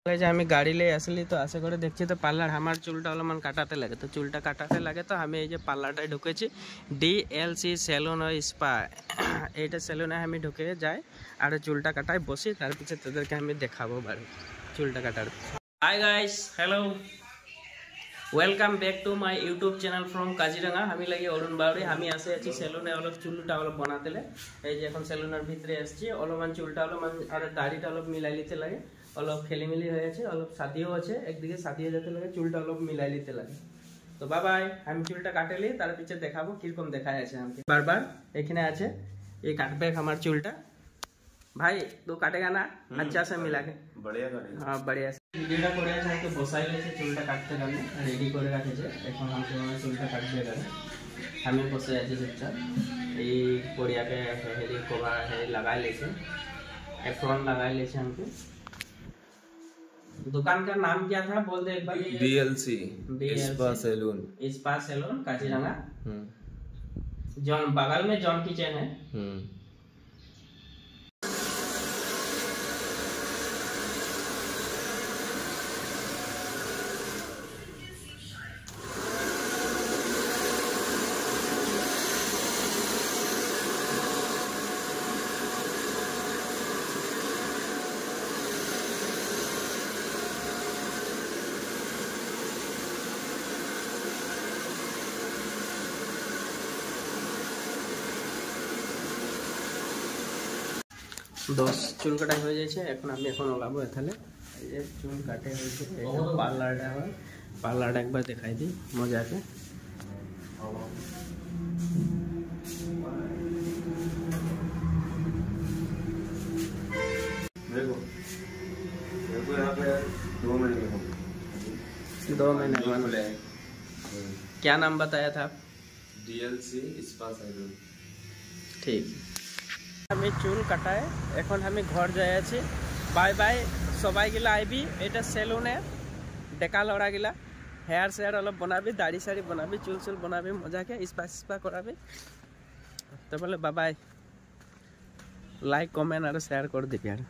যে আমি গাড়ি লিয়ে আসলি তো আসে করে দেখছি তো পার্লার আমার চুলটা অলপমান কাটাতে লাগে, তো চুলটা কাটাতে লাগে তো আমি এই যে পার্লারটায় ঢুকেছি ডিএলসি সেলুন ও স্পা। এইটা সেলুনে আমি ঢুকে যাই আর চুলটা কাটায় বসি, তার পিছনে তাদেরকে আমি দেখাবো বাড়ি চুলটা কাটার। Hi guys, hello, welcome back to my YouTube channel from Kaziranga. আমি লাগি অরুণ বাউরি। আমি আসে আছি সেলুনে অলপ চুলটা অলপ বানাতে। এই যে এখন সেলুনের ভিতরে আসছি, অলপমান চুলটা অলপমান আর দাড়িটা অলপ মিলাই লিতে লাগে, অলপ খেলিমিলি হয়ে আছে, অলপ সাদিও আছে, একদিকে সাদিয়ে যেতে লাগে, চুলটা অলপ মিলাই লিতে লাগে। তো বাবাই, আমি চুলটা কাটেলি, তার পিছনে দেখাবো কিরকম দেখায় আছে আমাকে। বারবার এখানে আছে, এই কাটবে আমার চুলটা। भाई तो काटेगा ना अच्छा से मिला के? बढ़िया करेगा। हाँ बढ़िया से ভিডিওটা করে আছে আমাকে বসাই লেছে চুলটা কাটতে গেলে, রেডি করে রাখেছে। এখন আমাকে চুলটা কাটতে গেলে আমি বসে আছি চুপচাপ। এই পড়িয়াকে হেরি কভার হেরি लगाई लेছে, एप्रॉन लगाई लेছে हमको। दुकान का नाम क्या था बोल दे एक बार। DLC spa salon. Spa salon Kaziranga. जॉन बगल में जॉन किचन है। দশ চুল কাটা হয়ে যাচ্ছে, এখন আমি এখন ওলাবো এখানে। এই যে চুল কাটে হয়েছে, পার্লারটা হয়, পার্লারটা একবার দেখাই দিই মজাকে। देखो यहाँ पे 2 महीने हो, 2 महीने बोले। क्या नाम बताया था? DLC spa salon. ठीक, আমি চুল কাটায় এখন আমি ঘর যাই আছি। বাই বাই সবাই গিলা আইবি, এটা সেলুনে ডেকা লড়া গিলা হেয়ার সেয়ার অলপ বনাবি, দাড়ি সাড়ি বনাবি, চুল চুল বনাবি, মজাকে স্পা করাবি। তো বলে বাবাই, লাইক কমেন্ট আর শেয়ার করে দিবি আর।